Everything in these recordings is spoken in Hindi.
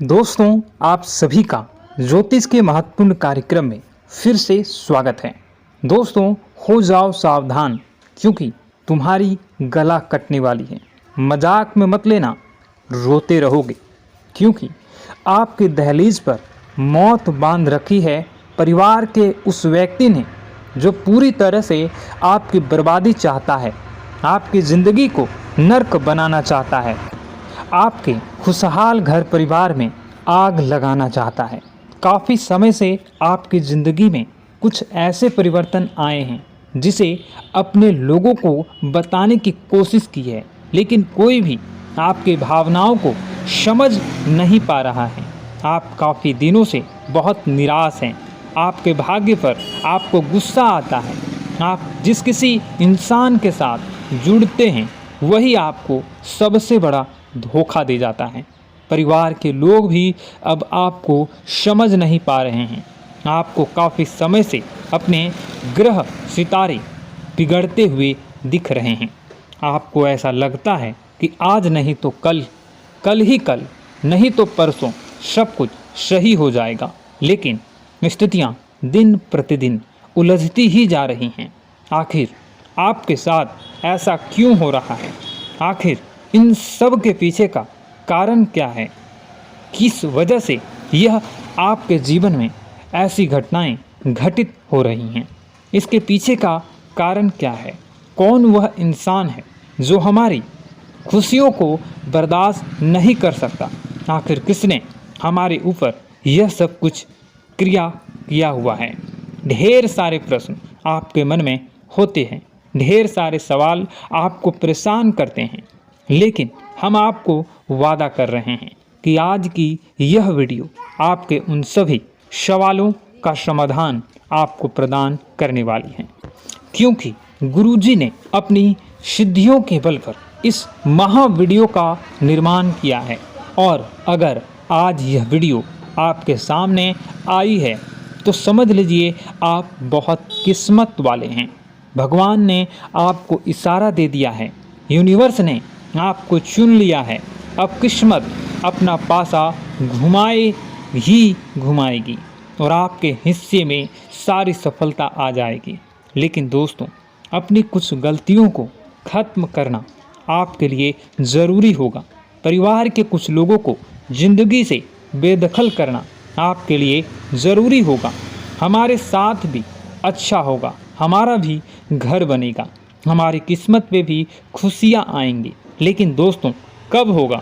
दोस्तों, आप सभी का ज्योतिष के महत्वपूर्ण कार्यक्रम में फिर से स्वागत है। दोस्तों, हो जाओ सावधान क्योंकि तुम्हारी गला कटने वाली है। मजाक में मत लेना, रोते रहोगे क्योंकि आपके दहलीज पर मौत बांध रखी है परिवार के उस व्यक्ति ने जो पूरी तरह से आपकी बर्बादी चाहता है, आपकी ज़िंदगी को नर्क बनाना चाहता है, आपके खुशहाल घर परिवार में आग लगाना चाहता है। काफ़ी समय से आपकी ज़िंदगी में कुछ ऐसे परिवर्तन आए हैं जिसे अपने लोगों को बताने की कोशिश की है, लेकिन कोई भी आपकी भावनाओं को समझ नहीं पा रहा है। आप काफ़ी दिनों से बहुत निराश हैं। आपके भाग्य पर आपको गुस्सा आता है। आप जिस किसी इंसान के साथ जुड़ते हैं वही आपको सबसे बड़ा धोखा दे जाता है। परिवार के लोग भी अब आपको समझ नहीं पा रहे हैं। आपको काफ़ी समय से अपने ग्रह सितारे बिगड़ते हुए दिख रहे हैं। आपको ऐसा लगता है कि आज नहीं तो कल, कल ही कल नहीं तो परसों सब कुछ सही हो जाएगा, लेकिन स्थितियाँ दिन प्रतिदिन उलझती ही जा रही हैं। आखिर आपके साथ ऐसा क्यों हो रहा है? आखिर इन सब के पीछे का कारण क्या है? किस वजह से यह आपके जीवन में ऐसी घटनाएं घटित हो रही हैं? इसके पीछे का कारण क्या है? कौन वह इंसान है जो हमारी खुशियों को बर्दाश्त नहीं कर सकता? आखिर किसने हमारे ऊपर यह सब कुछ क्रिया किया हुआ है? ढेर सारे प्रश्न आपके मन में होते हैं, ढेर सारे सवाल आपको परेशान करते हैं, लेकिन हम आपको वादा कर रहे हैं कि आज की यह वीडियो आपके उन सभी सवालों का समाधान आपको प्रदान करने वाली है, क्योंकि गुरुजी ने अपनी सिद्धियों के बल पर इस महा वीडियो का निर्माण किया है। और अगर आज यह वीडियो आपके सामने आई है तो समझ लीजिए आप बहुत किस्मत वाले हैं। भगवान ने आपको इशारा दे दिया है, यूनिवर्स ने आपको चुन लिया है। अब किस्मत अपना पासा घुमाए ही घुमाएगी और आपके हिस्से में सारी सफलता आ जाएगी। लेकिन दोस्तों, अपनी कुछ गलतियों को ख़त्म करना आपके लिए ज़रूरी होगा। परिवार के कुछ लोगों को ज़िंदगी से बेदखल करना आपके लिए ज़रूरी होगा। हमारे साथ भी अच्छा होगा, हमारा भी घर बनेगा, हमारी किस्मत पे भी खुशियाँ आएंगी। लेकिन दोस्तों, कब होगा?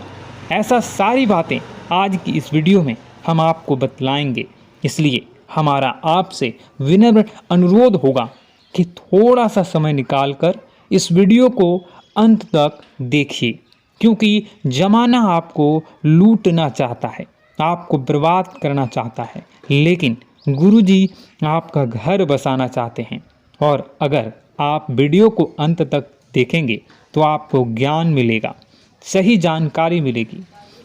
ऐसा सारी बातें आज की इस वीडियो में हम आपको बतलाएंगे। इसलिए हमारा आपसे विनम्र अनुरोध होगा कि थोड़ा सा समय निकालकर इस वीडियो को अंत तक देखिए, क्योंकि ज़माना आपको लूटना चाहता है, आपको बर्बाद करना चाहता है, लेकिन गुरुजी आपका घर बसाना चाहते हैं। और अगर आप वीडियो को अंत तक देखेंगे तो आपको ज्ञान मिलेगा, सही जानकारी मिलेगी।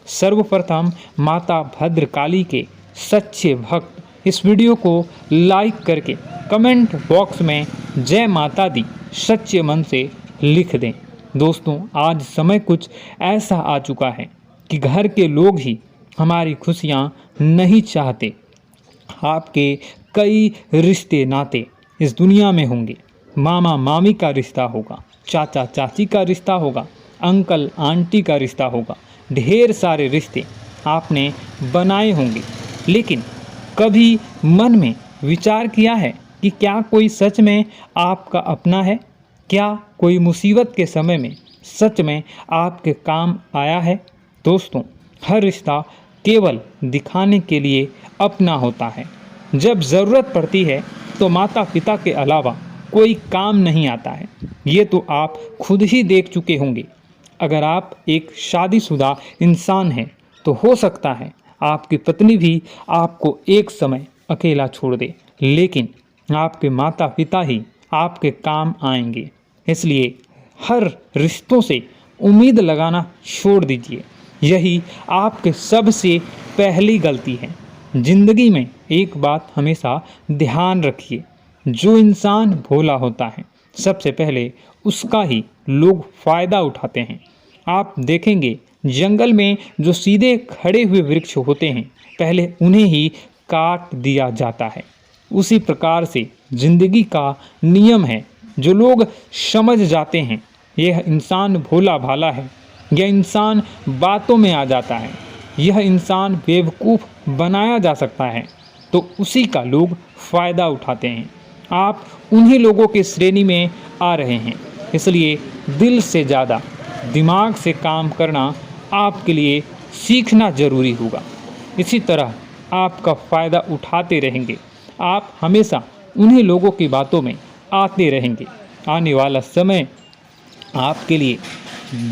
सर्वप्रथम माता भद्रकाली के सच्चे भक्त इस वीडियो को लाइक करके कमेंट बॉक्स में जय माता दी सच्चे मन से लिख दें। दोस्तों, आज समय कुछ ऐसा आ चुका है कि घर के लोग ही हमारी खुशियाँ नहीं चाहते। आपके कई रिश्ते नाते इस दुनिया में होंगे। मामा मामी का रिश्ता होगा, चाचा चाची का रिश्ता होगा, अंकल आंटी का रिश्ता होगा, ढेर सारे रिश्ते आपने बनाए होंगे। लेकिन कभी मन में विचार किया है कि क्या कोई सच में आपका अपना है? क्या कोई मुसीबत के समय में सच में आपके काम आया है? दोस्तों, हर रिश्ता केवल दिखाने के लिए अपना होता है। जब ज़रूरत पड़ती है तो माता पिता के अलावा कोई काम नहीं आता है। ये तो आप खुद ही देख चुके होंगे। अगर आप एक शादीशुदा इंसान हैं तो हो सकता है आपकी पत्नी भी आपको एक समय अकेला छोड़ दे, लेकिन आपके माता पिता ही आपके काम आएंगे। इसलिए हर रिश्तों से उम्मीद लगाना छोड़ दीजिए। यही आपके सबसे पहली गलती है। जिंदगी में एक बात हमेशा ध्यान रखिए, जो इंसान भोला होता है सबसे पहले उसका ही लोग फ़ायदा उठाते हैं। आप देखेंगे जंगल में जो सीधे खड़े हुए वृक्ष होते हैं पहले उन्हें ही काट दिया जाता है। उसी प्रकार से जिंदगी का नियम है। जो लोग समझ जाते हैं यह इंसान भोला भाला है, यह इंसान बातों में आ जाता है, यह इंसान बेवकूफ़ बनाया जा सकता है, तो उसी का लोग फ़ायदा उठाते हैं। आप उन्हीं लोगों की श्रेणी में आ रहे हैं। इसलिए दिल से ज़्यादा दिमाग से काम करना आपके लिए सीखना ज़रूरी होगा। इसी तरह आपका फ़ायदा उठाते रहेंगे, आप हमेशा उन्हीं लोगों की बातों में आते रहेंगे। आने वाला समय आपके लिए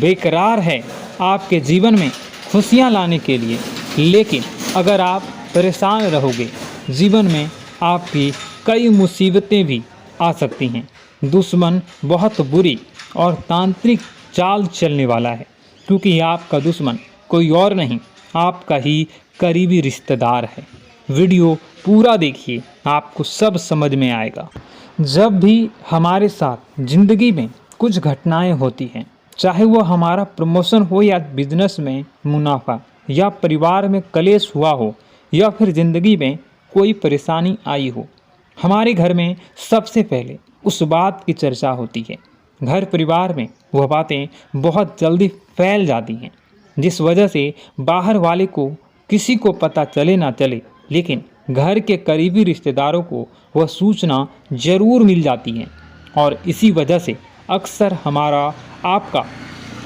बेकरार है, आपके जीवन में खुशियाँ लाने के लिए, लेकिन अगर आप परेशान रहोगे जीवन में आपकी कई मुसीबतें भी आ सकती हैं। दुश्मन बहुत बुरी और तांत्रिक चाल चलने वाला है, क्योंकि आपका दुश्मन कोई और नहीं आपका ही करीबी रिश्तेदार है। वीडियो पूरा देखिए, आपको सब समझ में आएगा। जब भी हमारे साथ ज़िंदगी में कुछ घटनाएं होती हैं, चाहे वो हमारा प्रमोशन हो या बिजनेस में मुनाफा या परिवार में कलेश हुआ हो या फिर ज़िंदगी में कोई परेशानी आई हो, हमारे घर में सबसे पहले उस बात की चर्चा होती है। घर परिवार में वह बातें बहुत जल्दी फैल जाती हैं, जिस वजह से बाहर वाले को किसी को पता चले ना चले, लेकिन घर के करीबी रिश्तेदारों को वह सूचना ज़रूर मिल जाती है। और इसी वजह से अक्सर हमारा आपका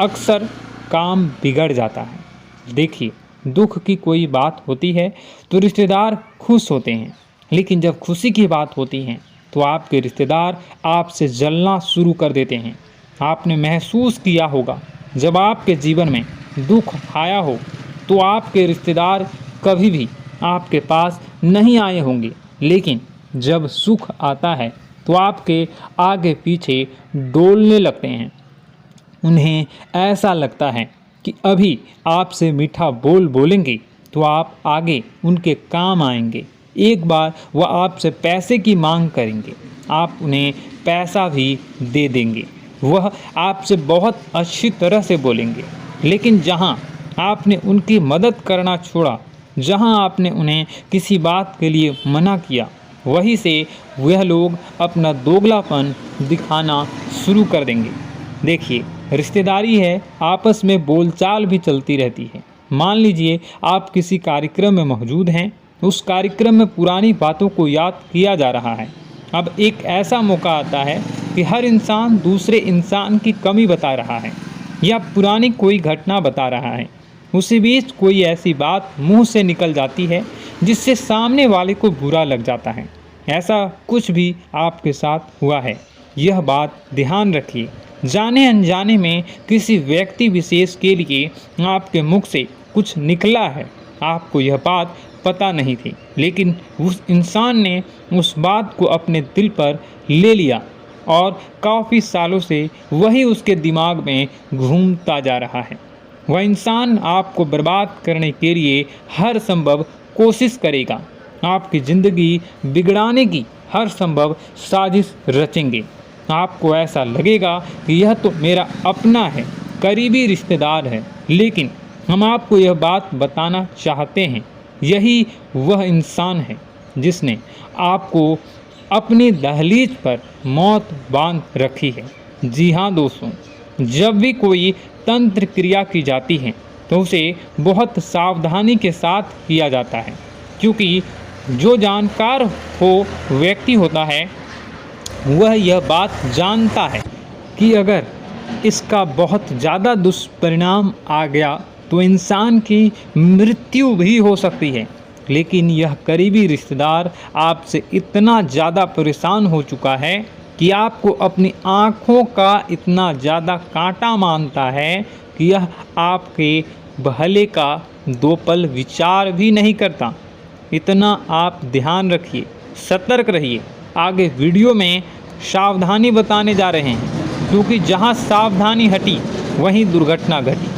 अक्सर काम बिगड़ जाता है। देखिए, दुख की कोई बात होती है तो रिश्तेदार खुश होते हैं, लेकिन जब खुशी की बात होती है तो आपके रिश्तेदार आपसे जलना शुरू कर देते हैं। आपने महसूस किया होगा, जब आपके जीवन में दुख आया हो तो आपके रिश्तेदार कभी भी आपके पास नहीं आए होंगे, लेकिन जब सुख आता है तो आपके आगे पीछे डोलने लगते हैं। उन्हें ऐसा लगता है कि अभी आपसे मीठा बोल बोलेंगे तो आप आगे उनके काम आएंगे। एक बार वह आपसे पैसे की मांग करेंगे, आप उन्हें पैसा भी दे देंगे। वह आपसे बहुत अच्छी तरह से बोलेंगे, लेकिन जहां आपने उनकी मदद करना छोड़ा, जहां आपने उन्हें किसी बात के लिए मना किया, वहीं से वह लोग अपना दोगलापन दिखाना शुरू कर देंगे। देखिए, रिश्तेदारी है, आपस में बोलचाल भी चलती रहती है। मान लीजिए आप किसी कार्यक्रम में मौजूद हैं, उस कार्यक्रम में पुरानी बातों को याद किया जा रहा है। अब एक ऐसा मौका आता है कि हर इंसान दूसरे इंसान की कमी बता रहा है या पुरानी कोई घटना बता रहा है। उसी बीच कोई ऐसी बात मुंह से निकल जाती है जिससे सामने वाले को बुरा लग जाता है। ऐसा कुछ भी आपके साथ हुआ है, यह बात ध्यान रखिए। जाने अनजाने में किसी व्यक्ति विशेष के लिए आपके मुख से कुछ निकला है, आपको यह बात पता नहीं थी, लेकिन उस इंसान ने उस बात को अपने दिल पर ले लिया और काफ़ी सालों से वही उसके दिमाग में घूमता जा रहा है। वह इंसान आपको बर्बाद करने के लिए हर संभव कोशिश करेगा, आपकी ज़िंदगी बिगड़ाने की हर संभव साजिश रचेंगे। आपको ऐसा लगेगा कि यह तो मेरा अपना है, करीबी रिश्तेदार है, लेकिन हम आपको यह बात बताना चाहते हैं, यही वह इंसान है जिसने आपको अपनी दहलीज पर मौत बांध रखी है। जी हाँ दोस्तों, जब भी कोई तंत्र क्रिया की जाती है तो उसे बहुत सावधानी के साथ किया जाता है, क्योंकि जो जानकार हो व्यक्ति होता है वह यह बात जानता है कि अगर इसका बहुत ज़्यादा दुष्परिणाम आ गया तो इंसान की मृत्यु भी हो सकती है। लेकिन यह करीबी रिश्तेदार आपसे इतना ज़्यादा परेशान हो चुका है कि आपको अपनी आँखों का इतना ज़्यादा कांटा मानता है कि यह आपके भले का दो पल विचार भी नहीं करता। इतना आप ध्यान रखिए, सतर्क रहिए। आगे वीडियो में सावधानी बताने जा रहे हैं, क्योंकि जहां सावधानी हटी वहीं दुर्घटना घटी।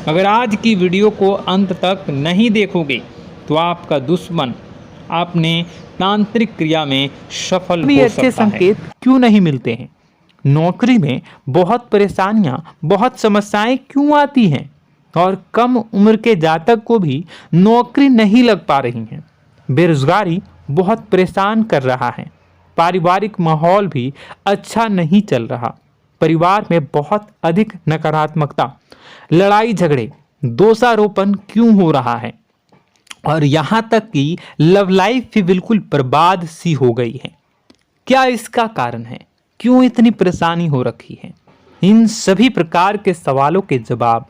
अगर आज की वीडियो को अंत तक नहीं देखोगे तो आपका दुश्मन अपने तांत्रिक क्रिया में सफल हो सकता है। अच्छे संकेत क्यों नहीं मिलते हैं? नौकरी में बहुत परेशानियां, बहुत समस्याएं क्यों आती हैं? और कम उम्र के जातक को भी नौकरी नहीं लग पा रही है। बेरोजगारी बहुत परेशान कर रहा है। पारिवारिक माहौल भी अच्छा नहीं चल रहा। परिवार में बहुत अधिक नकारात्मकता, लड़ाई झगड़े, दोषारोपण क्यों हो रहा है, और यहां तक कि लव लाइफ भी बिल्कुल बर्बाद सी हो गई है। क्या इसका कारण है? क्यों इतनी परेशानी हो रखी है? इन सभी प्रकार के सवालों के जवाब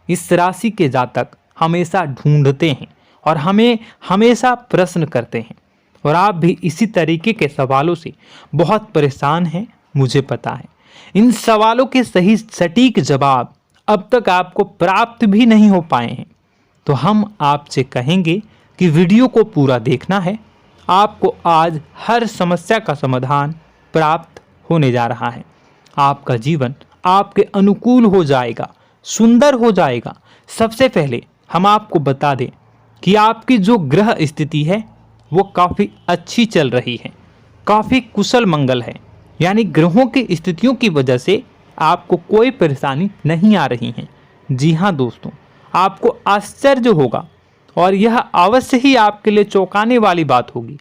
इस राशि के जातक हमेशा ढूंढते हैं और हमें हमेशा प्रश्न करते हैं। और आप भी इसी तरीके के सवालों से बहुत परेशान हैं, मुझे पता है। इन सवालों के सही सटीक जवाब अब तक आपको प्राप्त भी नहीं हो पाए हैं, तो हम आपसे कहेंगे कि वीडियो को पूरा देखना है। आपको आज हर समस्या का समाधान प्राप्त होने जा रहा है। आपका जीवन आपके अनुकूल हो जाएगा, सुंदर हो जाएगा। सबसे पहले हम आपको बता दें कि आपकी जो ग्रह स्थिति है वो काफ़ी अच्छी चल रही है, काफ़ी कुशल मंगल है। यानी ग्रहों की स्थितियों की वजह से आपको कोई परेशानी नहीं आ रही है। जी हाँ दोस्तों, आपको आश्चर्य होगा और यह अवश्य ही आपके लिए चौंकाने वाली बात होगी,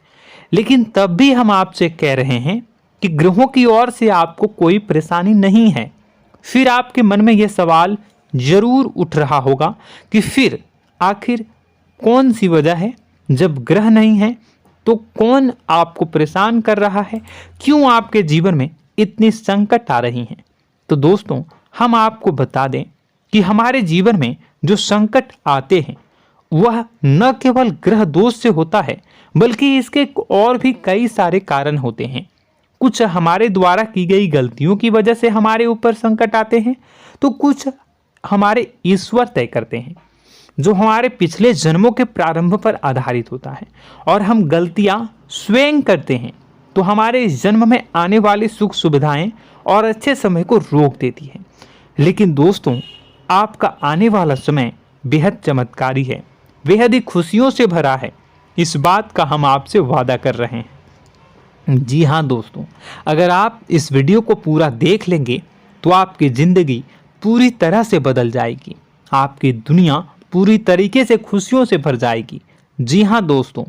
लेकिन तब भी हम आपसे कह रहे हैं कि ग्रहों की ओर से आपको कोई परेशानी नहीं है। फिर आपके मन में यह सवाल जरूर उठ रहा होगा कि फिर आखिर कौन सी वजह है? जब ग्रह नहीं है तो कौन आपको परेशान कर रहा है? क्यों आपके जीवन में इतनी संकट आ रही हैं? तो दोस्तों, हम आपको बता दें कि हमारे जीवन में जो संकट आते हैं वह न केवल ग्रह दोष से होता है, बल्कि इसके और भी कई सारे कारण होते हैं। कुछ हमारे द्वारा की गई गलतियों की वजह से हमारे ऊपर संकट आते हैं, तो कुछ हमारे ईश्वर तय करते हैं, जो हमारे पिछले जन्मों के प्रारंभ पर आधारित होता है। और हम गलतियां स्वयं करते हैं तो हमारे इस जन्म में आने वाली सुख सुविधाएं और अच्छे समय को रोक देती है। लेकिन दोस्तों, आपका आने वाला समय बेहद चमत्कारी है, बेहद ही खुशियों से भरा है। इस बात का हम आपसे वादा कर रहे हैं। जी हाँ दोस्तों, अगर आप इस वीडियो को पूरा देख लेंगे तो आपकी ज़िंदगी पूरी तरह से बदल जाएगी। आपकी दुनिया पूरी तरीके से खुशियों से भर जाएगी। जी हाँ दोस्तों,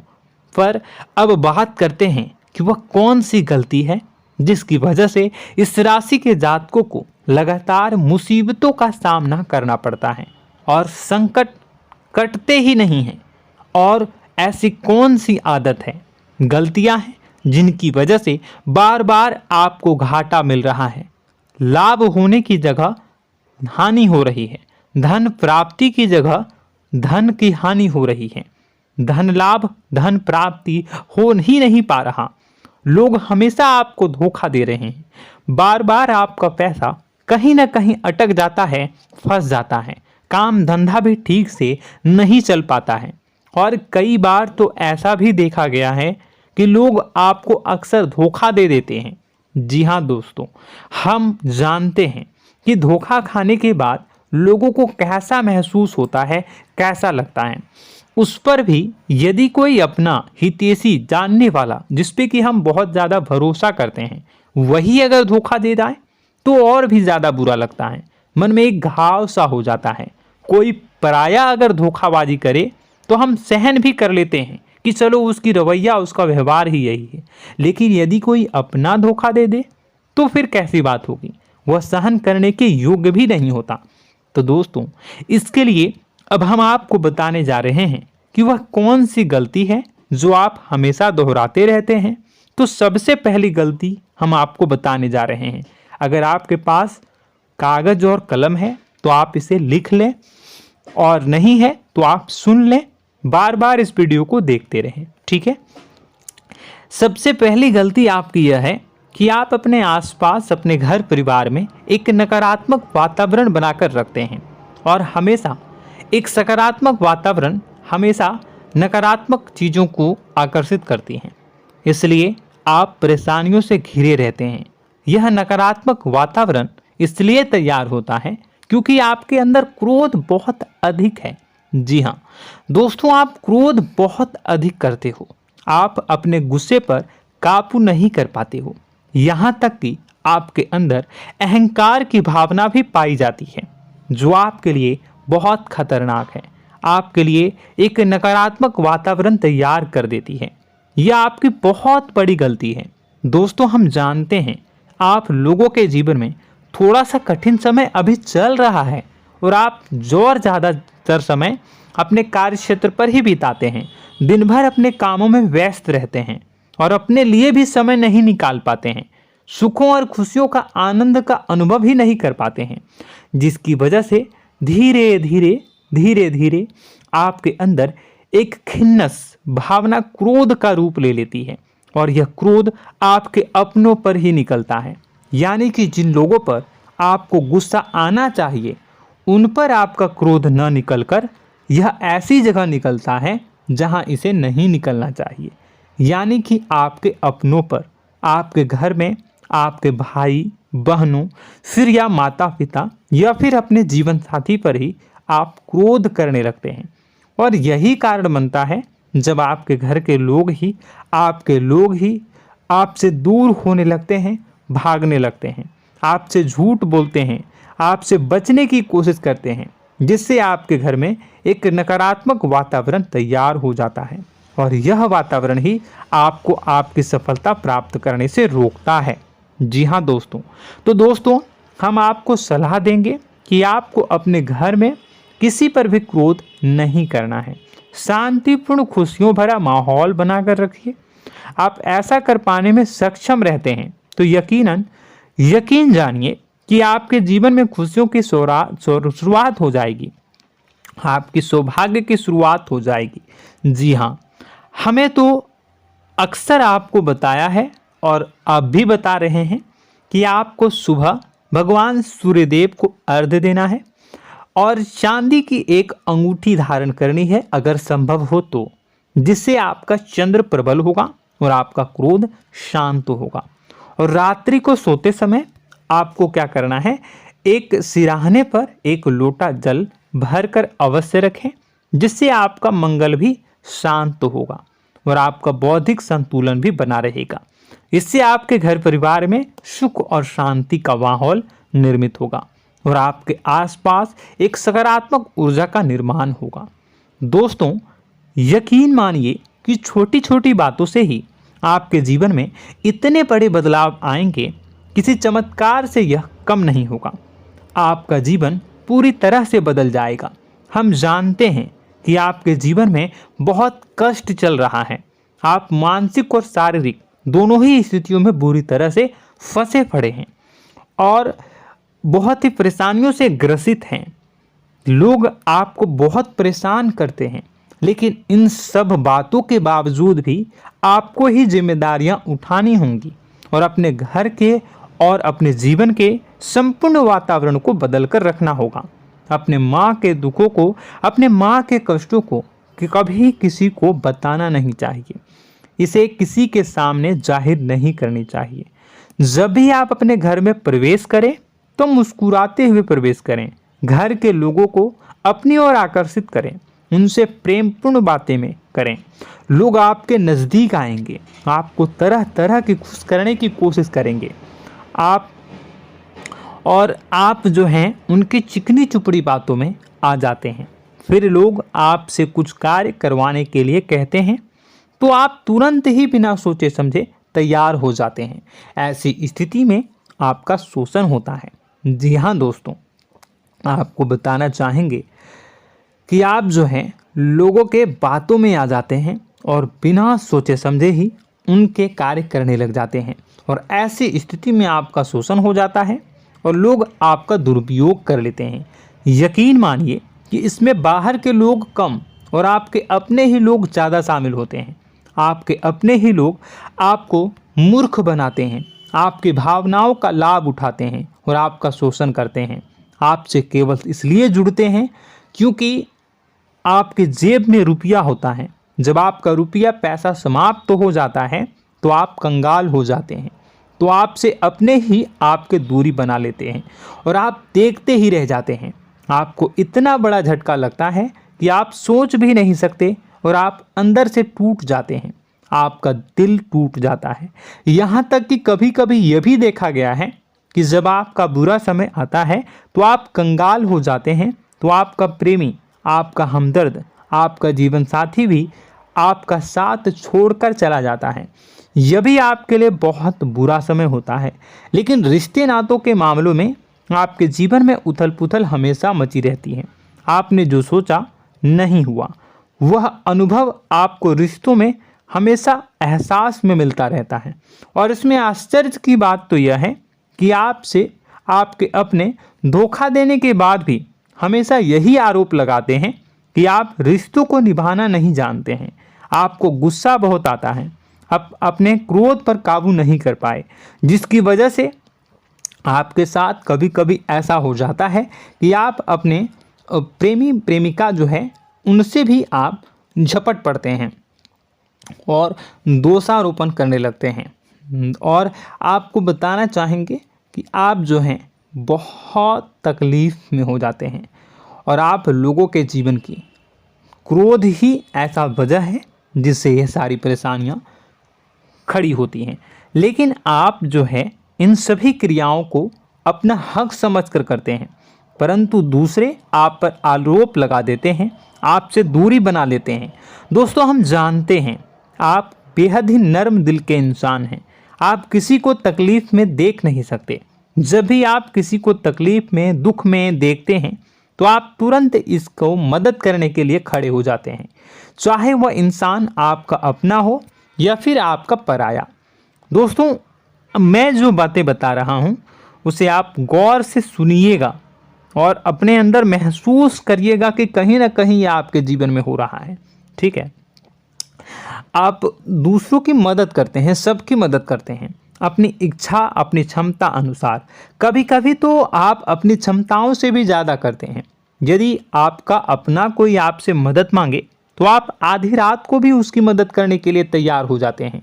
पर अब बात करते हैं कि वह कौन सी गलती है जिसकी वजह से इस राशि के जातकों को लगातार मुसीबतों का सामना करना पड़ता है और संकट कटते ही नहीं हैं। और ऐसी कौन सी आदत है, गलतियां हैं जिनकी वजह से बार बार आपको घाटा मिल रहा है, लाभ होने की जगह हानि हो रही है, धन प्राप्ति की जगह धन की हानि हो रही है, धन लाभ धन प्राप्ति हो ही नहीं पा रहा। लोग हमेशा आपको धोखा दे रहे हैं। बार बार आपका पैसा कहीं ना कहीं अटक जाता है, फंस जाता है। काम धंधा भी ठीक से नहीं चल पाता है। और कई बार तो ऐसा भी देखा गया है कि लोग आपको अक्सर धोखा दे देते हैं। जी हाँ दोस्तों, हम जानते हैं कि धोखा खाने के बाद लोगों को कैसा महसूस होता है, कैसा लगता है। उस पर भी यदि कोई अपना हितैषी जानने वाला, जिस पे कि हम बहुत ज़्यादा भरोसा करते हैं, वही अगर धोखा दे जाए तो और भी ज़्यादा बुरा लगता है। मन में एक घाव सा हो जाता है। कोई पराया अगर धोखाबाजी करे तो हम सहन भी कर लेते हैं कि चलो उसकी रवैया, उसका व्यवहार ही यही है। लेकिन यदि कोई अपना धोखा दे दे तो फिर कैसी बात होगी? वह सहन करने के योग्य भी नहीं होता। तो दोस्तों, इसके लिए अब हम आपको बताने जा रहे हैं कि वह कौन सी गलती है जो आप हमेशा दोहराते रहते हैं। तो सबसे पहली गलती हम आपको बताने जा रहे हैं। अगर आपके पास कागज और कलम है तो आप इसे लिख लें, और नहीं है तो आप सुन लें, बार बार इस वीडियो को देखते रहें, ठीक है। सबसे पहली गलती आपकी यह है कि आप अपने आसपास, अपने घर परिवार में एक नकारात्मक वातावरण बनाकर रखते हैं। और हमेशा एक सकारात्मक वातावरण हमेशा नकारात्मक चीज़ों को आकर्षित करती हैं, इसलिए आप परेशानियों से घिरे रहते हैं। यह नकारात्मक वातावरण इसलिए तैयार होता है क्योंकि आपके अंदर क्रोध बहुत अधिक है। जी हाँ दोस्तों, आप क्रोध बहुत अधिक करते हो। आप अपने गुस्से पर काबू नहीं कर पाते हो। यहाँ तक कि आपके अंदर अहंकार की भावना भी पाई जाती है, जो आपके लिए बहुत खतरनाक है, आपके लिए एक नकारात्मक वातावरण तैयार कर देती है। यह आपकी बहुत बड़ी गलती है। दोस्तों, हम जानते हैं आप लोगों के जीवन में थोड़ा सा कठिन समय अभी चल रहा है और आप जोर ज़्यादातर समय अपने कार्य क्षेत्र पर ही बिताते हैं, दिन भर अपने कामों में व्यस्त रहते हैं और अपने लिए भी समय नहीं निकाल पाते हैं, सुखों और खुशियों का आनंद का अनुभव ही नहीं कर पाते हैं, जिसकी वजह से धीरे धीरे आपके अंदर एक खिन्नस भावना क्रोध का रूप ले लेती है और यह क्रोध आपके अपनों पर ही निकलता है। यानी कि जिन लोगों पर आपको गुस्सा आना चाहिए उन पर आपका क्रोध न निकलकर यह ऐसी जगह निकलता है जहां इसे नहीं निकलना चाहिए। यानी कि आपके अपनों पर, आपके घर में, आपके भाई बहनों, फिर या माता पिता या फिर अपने जीवन साथी पर ही आप क्रोध करने लगते हैं। और यही कारण बनता है जब आपके घर के लोग ही आपसे दूर होने लगते हैं, भागने लगते हैं, आपसे झूठ बोलते हैं, आपसे बचने की कोशिश करते हैं, जिससे आपके घर में एक नकारात्मक वातावरण तैयार हो जाता है और यह वातावरण ही आपको आपकी सफलता प्राप्त करने से रोकता है। जी हाँ दोस्तों, तो दोस्तों हम आपको सलाह देंगे कि आपको अपने घर में किसी पर भी क्रोध नहीं करना है। शांतिपूर्ण खुशियों भरा माहौल बनाकर रखिए। आप ऐसा कर पाने में सक्षम रहते हैं तो यकीन जानिए कि आपके जीवन में खुशियों की शुरुआत हो जाएगी, आपकी सौभाग्य की शुरुआत हो जाएगी। जी हाँ, हमें तो अक्सर आपको बताया है और आप भी बता रहे हैं कि आपको सुबह भगवान सूर्यदेव को अर्घ्य देना है और चांदी की एक अंगूठी धारण करनी है अगर संभव हो तो, जिससे आपका चंद्र प्रबल होगा और आपका क्रोध शांत होगा। और रात्रि को सोते समय आपको क्या करना है, एक सिराहने पर एक लोटा जल भरकर अवश्य रखें, जिससे आपका मंगल भी शांत होगा और आपका बौद्धिक संतुलन भी बना रहेगा। इससे आपके घर परिवार में सुख और शांति का माहौल निर्मित होगा और आपके आसपास एक सकारात्मक ऊर्जा का निर्माण होगा। दोस्तों, यकीन मानिए कि छोटी छोटी बातों से ही आपके जीवन में इतने बड़े बदलाव आएंगे, किसी चमत्कार से यह कम नहीं होगा। आपका जीवन पूरी तरह से बदल जाएगा। हम जानते हैं कि आपके जीवन में बहुत कष्ट चल रहा है, आप मानसिक और शारीरिक दोनों ही स्थितियों में बुरी तरह से फंसे पड़े हैं और बहुत ही परेशानियों से ग्रसित हैं। लोग आपको बहुत परेशान करते हैं, लेकिन इन सब बातों के बावजूद भी आपको ही जिम्मेदारियां उठानी होंगी और अपने घर के और अपने जीवन के संपूर्ण वातावरण को बदल कर रखना होगा। अपने माँ के दुखों को, अपने माँ के कष्टों को कभी किसी को बताना नहीं चाहिए, इसे किसी के सामने जाहिर नहीं करनी चाहिए। जब भी आप अपने घर में प्रवेश करें तो मुस्कुराते हुए प्रवेश करें, घर के लोगों को अपनी ओर आकर्षित करें, उनसे प्रेमपूर्ण बातें में करें। लोग आपके नज़दीक आएंगे, आपको तरह तरह की खुश करने की कोशिश करेंगे। आप जो हैं उनकी चिकनी चुपड़ी बातों में आ जाते हैं। फिर लोग आपसे कुछ कार्य करवाने के लिए कहते हैं तो आप तुरंत ही बिना सोचे समझे तैयार हो जाते हैं। ऐसी स्थिति में आपका शोषण होता है। जी हाँ दोस्तों, आपको बताना चाहेंगे कि आप जो हैं लोगों के बातों में आ जाते हैं और बिना सोचे समझे ही उनके कार्य करने लग जाते हैं और ऐसी स्थिति में आपका शोषण हो जाता है और लोग आपका दुरुपयोग कर लेते हैं। यकीन मानिए कि इसमें बाहर के लोग कम और आपके अपने ही लोग ज़्यादा शामिल होते हैं। आपके अपने ही लोग आपको मूर्ख बनाते हैं, आपकी भावनाओं का लाभ उठाते हैं और आपका शोषण करते हैं। आपसे केवल इसलिए जुड़ते हैं क्योंकि आपके जेब में रुपया होता है। जब आपका रुपया पैसा समाप्त हो जाता है तो आप कंगाल हो जाते हैं, तो आपसे अपने ही आपके दूरी बना लेते हैं और आप देखते ही रह जाते हैं। आपको इतना बड़ा झटका लगता है कि आप सोच भी नहीं सकते और आप अंदर से टूट जाते हैं, आपका दिल टूट जाता है। यहाँ तक कि कभी कभी यह भी देखा गया है कि जब आपका बुरा समय आता है तो आप कंगाल हो जाते हैं तो आपका प्रेमी, आपका हमदर्द, आपका जीवन साथी भी आपका साथ छोड़कर चला जाता है। यह भी आपके लिए बहुत बुरा समय होता है। लेकिन रिश्ते नातों के मामलों में आपके जीवन में उथल पुथल हमेशा मची रहती है। आपने जो सोचा नहीं हुआ, वह अनुभव आपको रिश्तों में हमेशा एहसास में मिलता रहता है। और इसमें आश्चर्य की बात तो यह है कि आपसे आपके अपने धोखा देने के बाद भी हमेशा यही आरोप लगाते हैं कि आप रिश्तों को निभाना नहीं जानते हैं। आपको गुस्सा बहुत आता है, आप अपने क्रोध पर काबू नहीं कर पाए, जिसकी वजह से आपके साथ कभी कभी ऐसा हो जाता है कि आप अपने प्रेमी प्रेमिका जो है उनसे भी आप झपट पड़ते हैं और दोषारोपण करने लगते हैं। और आपको बताना चाहेंगे कि आप जो हैं बहुत तकलीफ़ में हो जाते हैं और आप लोगों के जीवन की क्रोध ही ऐसा वजह है जिससे यह सारी परेशानियां खड़ी होती हैं। लेकिन आप जो है इन सभी क्रियाओं को अपना हक समझकर करते हैं, परंतु दूसरे आप पर आरोप लगा देते हैं, आपसे दूरी बना लेते हैं। दोस्तों, हम जानते हैं आप बेहद ही नर्म दिल के इंसान हैं। आप किसी को तकलीफ़ में देख नहीं सकते। जब भी आप किसी को तकलीफ़ में, दुख में देखते हैं तो आप तुरंत इसको मदद करने के लिए खड़े हो जाते हैं, चाहे वह इंसान आपका अपना हो या फिर आपका पराया। दोस्तों, मैं जो बातें बता रहा हूँ उसे आप गौर से सुनिएगा और अपने अंदर महसूस करिएगा कि कहीं ना कहीं यह आपके जीवन में हो रहा है। ठीक है, आप दूसरों की मदद करते हैं, सबकी मदद करते हैं अपनी इच्छा, अपनी क्षमता अनुसार। कभी कभी तो आप अपनी क्षमताओं से भी ज़्यादा करते हैं। यदि आपका अपना कोई आपसे मदद मांगे तो आप आधी रात को भी उसकी मदद करने के लिए तैयार हो जाते हैं।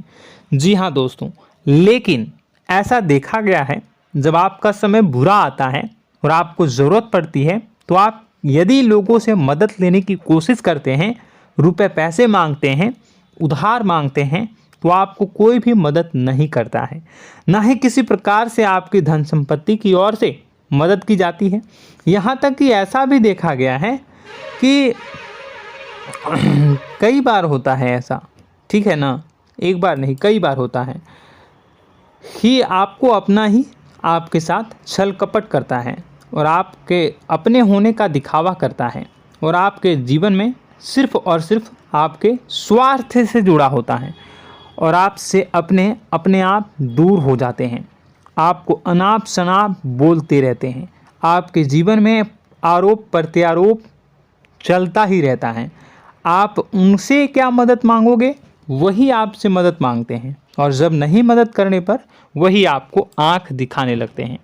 जी हाँ दोस्तों, लेकिन ऐसा देखा गया है जब आपका समय बुरा आता है और आपको ज़रूरत पड़ती है तो आप यदि लोगों से मदद लेने की कोशिश करते हैं, रुपए पैसे मांगते हैं, उधार मांगते हैं, तो आपको कोई भी मदद नहीं करता है। ना ही किसी प्रकार से आपकी धन संपत्ति की ओर से मदद की जाती है। यहाँ तक कि ऐसा भी देखा गया है कि कई बार होता है ऐसा, ठीक है ना, एक बार नहीं कई बार होता है कि आपको अपना ही आपके साथ छल कपट करता है और आपके अपने होने का दिखावा करता है और आपके जीवन में सिर्फ और सिर्फ आपके स्वार्थ से जुड़ा होता है और आपसे अपने आप दूर हो जाते हैं। आपको अनाप शनाप बोलते रहते हैं। आपके जीवन में आरोप प्रत्यारोप चलता ही रहता है। आप उनसे क्या मदद मांगोगे, वही आपसे मदद मांगते हैं और जब नहीं मदद करने पर वही आपको आंख दिखाने लगते हैं।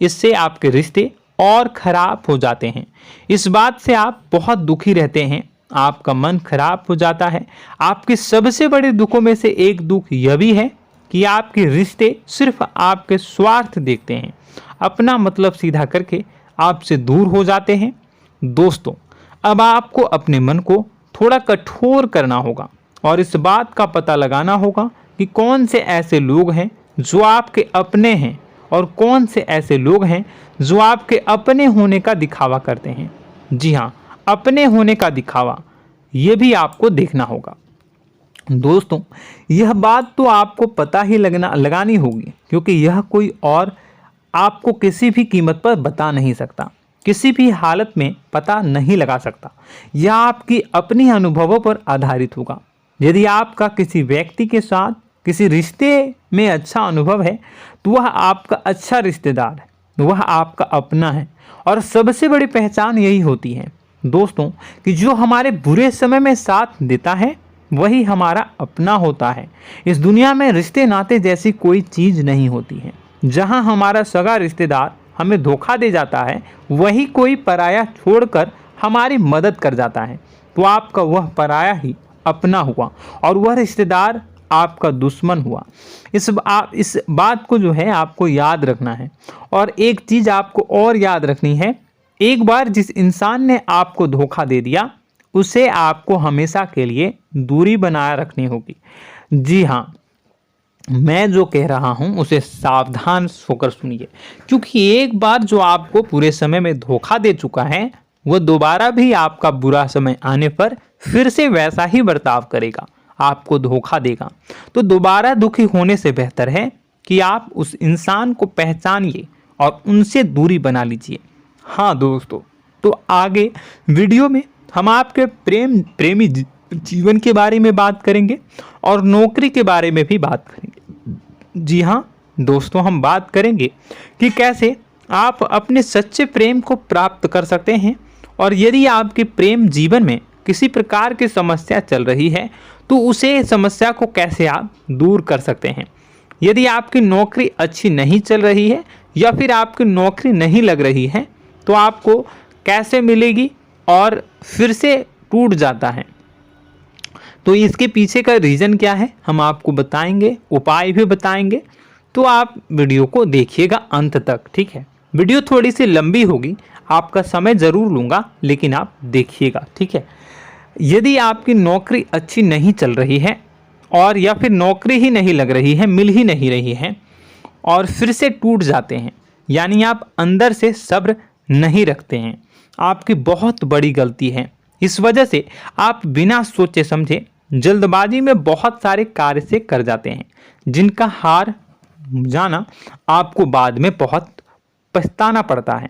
इससे आपके रिश्ते और ख़राब हो जाते हैं। इस बात से आप बहुत दुखी रहते हैं, आपका मन खराब हो जाता है। आपके सबसे बड़े दुखों में से एक दुख यह भी है कि आपके रिश्ते सिर्फ आपके स्वार्थ देखते हैं, अपना मतलब सीधा करके आपसे दूर हो जाते हैं। दोस्तों, अब आपको अपने मन को थोड़ा कठोर करना होगा और इस बात का पता लगाना होगा कि कौन से ऐसे लोग हैं जो आपके अपने हैं और कौन से ऐसे लोग हैं जो आपके अपने होने का दिखावा करते हैं। जी हाँ, अपने होने का दिखावा, ये भी आपको देखना होगा। दोस्तों, यह बात तो आपको पता ही लगानी होगी, क्योंकि यह कोई और आपको किसी भी कीमत पर बता नहीं सकता, किसी भी हालत में पता नहीं लगा सकता। यह आपकी अपनी अनुभवों पर आधारित होगा। यदि आपका किसी व्यक्ति के साथ किसी रिश्ते में अच्छा अनुभव है तो वह आपका अच्छा रिश्तेदार है, वह आपका अपना है। और सबसे बड़ी पहचान यही होती है दोस्तों कि जो हमारे बुरे समय में साथ देता है वही हमारा अपना होता है। इस दुनिया में रिश्ते नाते जैसी कोई चीज़ नहीं होती है। जहां हमारा सगा रिश्तेदार हमें धोखा दे जाता है, वही कोई पराया छोड़कर हमारी मदद कर जाता है, तो आपका वह पराया ही अपना हुआ और वह रिश्तेदार आपका दुश्मन हुआ। इस बात को जो है आपको याद रखना है। और एक चीज़ आपको और याद रखनी है, एक बार जिस इंसान ने आपको धोखा दे दिया उसे आपको हमेशा के लिए दूरी बनाए रखनी होगी। जी हाँ, मैं जो कह रहा हूँ उसे सावधान होकर सुनिए, क्योंकि एक बार जो आपको पूरे समय में धोखा दे चुका है वह दोबारा भी आपका बुरा समय आने पर फिर से वैसा ही बर्ताव करेगा, आपको धोखा देगा। तो दोबारा दुखी होने से बेहतर है कि आप उस इंसान को पहचानिए और उनसे दूरी बना लीजिए। हाँ दोस्तों, तो आगे वीडियो में हम आपके प्रेमी जीवन के बारे में बात करेंगे और नौकरी के बारे में भी बात करेंगे। जी हाँ दोस्तों, हम बात करेंगे कि कैसे आप अपने सच्चे प्रेम को प्राप्त कर सकते हैं, और यदि आपके प्रेम जीवन में किसी प्रकार की समस्या चल रही है तो उसे समस्या को कैसे आप दूर कर सकते हैं। यदि आपकी नौकरी अच्छी नहीं चल रही है या फिर आपकी नौकरी नहीं लग रही है तो आपको कैसे मिलेगी और फिर से टूट जाता है, तो इसके पीछे का रीज़न क्या है हम आपको बताएंगे, उपाय भी बताएंगे। तो आप वीडियो को देखिएगा अंत तक, ठीक है। वीडियो थोड़ी सी लंबी होगी, आपका समय ज़रूर लूँगा, लेकिन आप देखिएगा, ठीक है। यदि आपकी नौकरी अच्छी नहीं चल रही है और या फिर नौकरी ही नहीं लग रही है, मिल ही नहीं रही है और फिर से टूट जाते हैं, यानी आप अंदर से सब्र नहीं रखते हैं, आपकी बहुत बड़ी गलती है। इस वजह से आप बिना सोचे समझे जल्दबाजी में बहुत सारे कार्य से कर जाते हैं, जिनका हार जाना आपको बाद में बहुत पछताना पड़ता है।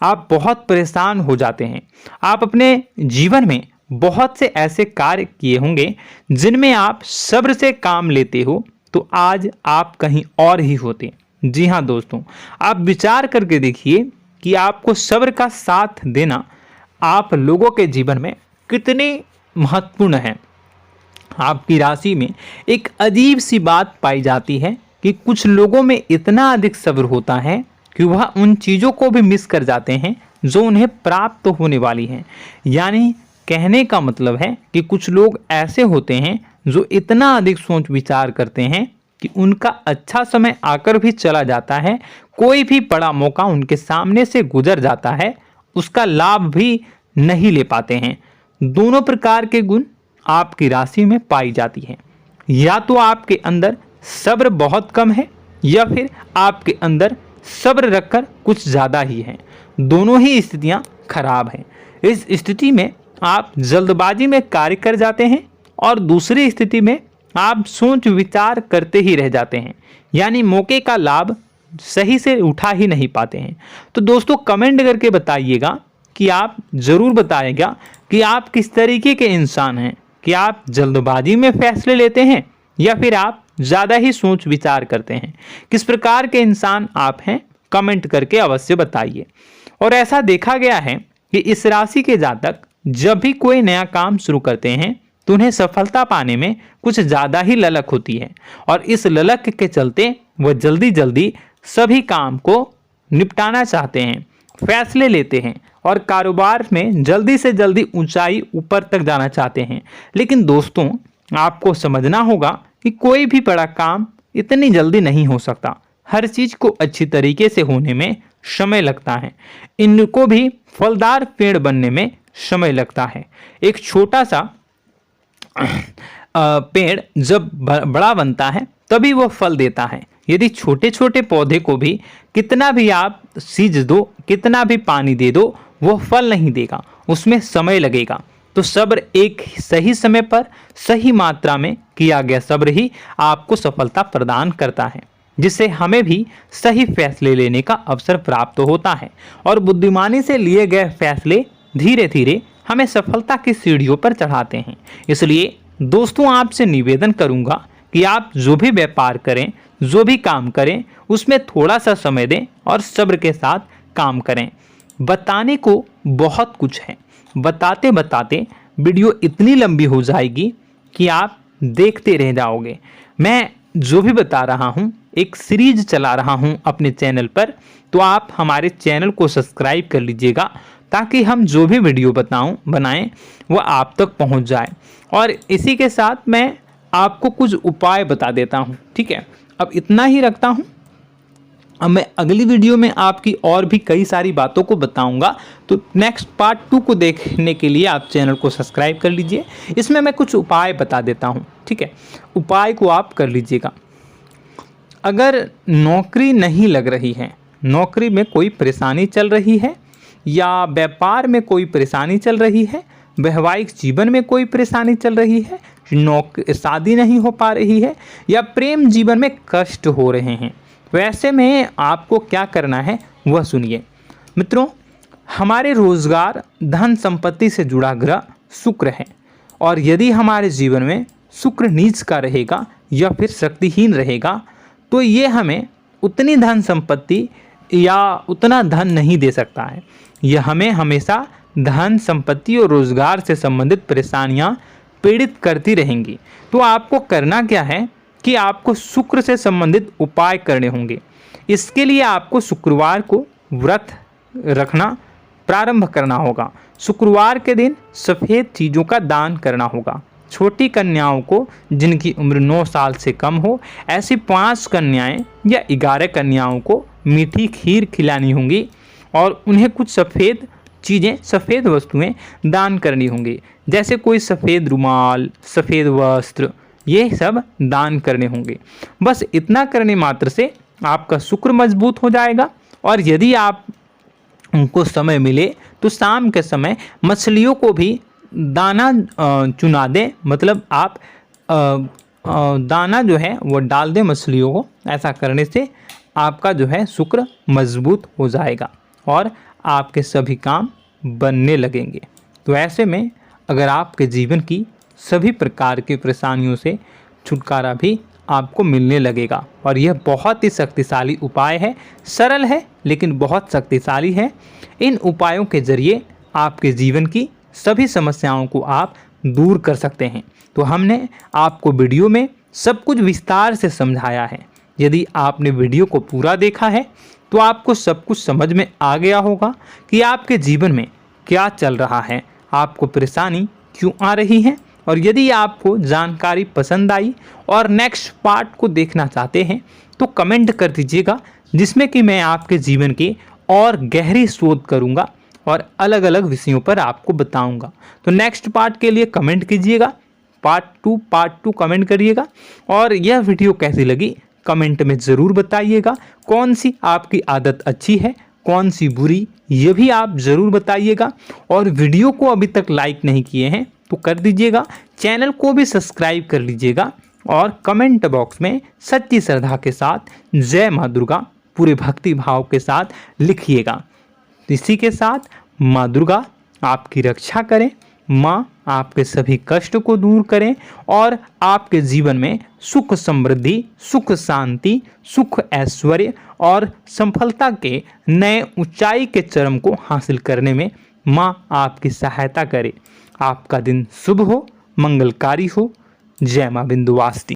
आप बहुत परेशान हो जाते हैं। आप अपने जीवन में बहुत से ऐसे कार्य किए होंगे जिनमें आप सब्र से काम लेते हो, तो आज आप कहीं और ही होते। जी हाँ दोस्तों, आप विचार करके देखिए कि आपको सब्र का साथ देना आप लोगों के जीवन में कितने महत्वपूर्ण है। आपकी राशि में एक अजीब सी बात पाई जाती है कि कुछ लोगों में इतना अधिक सब्र होता है कि वह उन चीज़ों को भी मिस कर जाते हैं जो उन्हें प्राप्त होने वाली हैं। यानी कहने का मतलब है कि कुछ लोग ऐसे होते हैं जो इतना अधिक सोच विचार करते हैं कि उनका अच्छा समय आकर भी चला जाता है, कोई भी बड़ा मौका उनके सामने से गुजर जाता है, उसका लाभ भी नहीं ले पाते हैं। दोनों प्रकार के गुण आपकी राशि में पाई जाती हैं। या तो आपके अंदर सब्र बहुत कम है या फिर आपके अंदर सब्र रखकर कुछ ज़्यादा ही है। दोनों ही स्थितियाँ खराब हैं। इस स्थिति में आप जल्दबाजी में कार्य कर जाते हैं और दूसरी स्थिति में आप सोच विचार करते ही रह जाते हैं, यानी मौके का लाभ सही से उठा ही नहीं पाते हैं। तो दोस्तों कमेंट करके बताइएगा कि आप ज़रूर बताइएगा कि आप किस तरीके के इंसान हैं, कि आप जल्दबाजी में फैसले लेते हैं या फिर आप ज़्यादा ही सोच विचार करते हैं। किस प्रकार के इंसान आप हैं, कमेंट करके अवश्य बताइए। और ऐसा देखा गया है कि इस राशि के जातक जब भी कोई नया काम शुरू करते हैं तो उन्हें सफलता पाने में कुछ ज़्यादा ही ललक होती है, और इस ललक के चलते वह जल्दी जल्दी सभी काम को निपटाना चाहते हैं, फैसले लेते हैं और कारोबार में जल्दी से जल्दी ऊंचाई ऊपर तक जाना चाहते हैं। लेकिन दोस्तों आपको समझना होगा कि कोई भी बड़ा काम इतनी जल्दी नहीं हो सकता। हर चीज़ को अच्छी तरीके से होने में समय लगता है। इनको भी फलदार पेड़ बनने में समय लगता है। एक छोटा सा पेड़ जब बड़ा बनता है तभी वो फल देता है। यदि छोटे छोटे पौधे को भी कितना भी आप सींच दो, कितना भी पानी दे दो, वो फल नहीं देगा, उसमें समय लगेगा। तो सब्र एक सही समय पर सही मात्रा में किया गया सब्र ही आपको सफलता प्रदान करता है, जिससे हमें भी सही फैसले लेने का अवसर प्राप्त होता है। और बुद्धिमानी से लिए गए फैसले धीरे धीरे हमें सफलता की सीढ़ियों पर चढ़ाते हैं। इसलिए दोस्तों आपसे निवेदन करूंगा कि आप जो भी व्यापार करें, जो भी काम करें, उसमें थोड़ा सा समय दें और सब्र के साथ काम करें। बताने को बहुत कुछ है, बताते बताते वीडियो इतनी लंबी हो जाएगी कि आप देखते रह जाओगे। मैं जो भी बता रहा हूँ एक सीरीज चला रहा हूँ अपने चैनल पर, तो आप हमारे चैनल को सब्सक्राइब कर लीजिएगा ताकि हम जो भी वीडियो बनाएं वो आप तक पहुँच जाए। और इसी के साथ मैं आपको कुछ उपाय बता देता हूँ, ठीक है। अब इतना ही रखता हूँ। अब मैं अगली वीडियो में आपकी और भी कई सारी बातों को बताऊंगा। तो नेक्स्ट पार्ट 2 को देखने के लिए आप चैनल को सब्सक्राइब कर लीजिए। इसमें मैं कुछ उपाय बता देता हूं, ठीक है। उपाय को आप कर लीजिएगा। अगर नौकरी नहीं लग रही है, नौकरी में कोई परेशानी चल रही है या व्यापार में कोई परेशानी चल रही है, वैवाहिक जीवन में कोई परेशानी चल रही है, शादी नहीं हो पा रही है, या प्रेम जीवन में कष्ट हो रहे हैं, वैसे में आपको क्या करना है वह सुनिए। मित्रों, हमारे रोजगार, धन संपत्ति से जुड़ा ग्रह शुक्र है, और यदि हमारे जीवन में शुक्र नीच का रहेगा या फिर शक्तिहीन रहेगा तो ये हमें उतनी धन संपत्ति या उतना धन नहीं दे सकता है। यह हमें हमेशा धन संपत्ति और रोजगार से संबंधित परेशानियां पीड़ित करती रहेंगी। तो आपको करना क्या है कि आपको शुक्र से संबंधित उपाय करने होंगे। इसके लिए आपको शुक्रवार को व्रत रखना प्रारंभ करना होगा। शुक्रवार के दिन सफ़ेद चीज़ों का दान करना होगा। छोटी कन्याओं को जिनकी उम्र 9 साल से कम हो, ऐसी 5 कन्याएं या 11 कन्याओं को मीठी खीर खिलानी होंगी और उन्हें कुछ सफ़ेद चीज़ें, सफ़ेद वस्तुएं दान करनी होंगी, जैसे कोई सफ़ेद रुमाल, सफ़ेद वस्त्र, ये सब दान करने होंगे। बस इतना करने मात्र से आपका शुक्र मजबूत हो जाएगा। और यदि आप उनको समय मिले तो शाम के समय मछलियों को भी दाना चुना दें, मतलब आप दाना जो है वो डाल दें मछलियों को। ऐसा करने से आपका जो है शुक्र मजबूत हो जाएगा और आपके सभी काम बनने लगेंगे। तो ऐसे में अगर आपके जीवन की सभी प्रकार की परेशानियों से छुटकारा भी आपको मिलने लगेगा। और यह बहुत ही शक्तिशाली उपाय है, सरल है लेकिन बहुत शक्तिशाली है। इन उपायों के जरिए आपके जीवन की सभी समस्याओं को आप दूर कर सकते हैं। तो हमने आपको वीडियो में सब कुछ विस्तार से समझाया है। यदि आपने वीडियो को पूरा देखा है तो आपको सब कुछ समझ में आ गया होगा कि आपके जीवन में क्या चल रहा है, आपको परेशानी क्यों आ रही है। और यदि आपको जानकारी पसंद आई और नेक्स्ट पार्ट को देखना चाहते हैं तो कमेंट कर दीजिएगा, जिसमें कि मैं आपके जीवन की और गहरी शोध करूंगा और अलग अलग विषयों पर आपको बताऊंगा। तो नेक्स्ट पार्ट के लिए कमेंट कीजिएगा, पार्ट टू कमेंट करिएगा। और यह वीडियो कैसी लगी कमेंट में ज़रूर बताइएगा। कौन सी आपकी आदत अच्छी है, कौन सी बुरी, ये भी आप ज़रूर बताइएगा। और वीडियो को अभी तक लाइक नहीं किए हैं तो कर दीजिएगा, चैनल को भी सब्सक्राइब कर लीजिएगा और कमेंट बॉक्स में सच्ची श्रद्धा के साथ जय माँ दुर्गा पूरे भक्ति भाव के साथ लिखिएगा। इसी के साथ माँ दुर्गा आपकी रक्षा करें, माँ आपके कष्ट कष्ट को दूर करें और आपके जीवन में सुख समृद्धि, सुख शांति, सुख ऐश्वर्य और सफलता के नए ऊंचाई के चरम को हासिल करने में माँ आपकी सहायता करे। आपका दिन शुभ हो, मंगलकारी हो। जय माँ विंध्यवासिनी।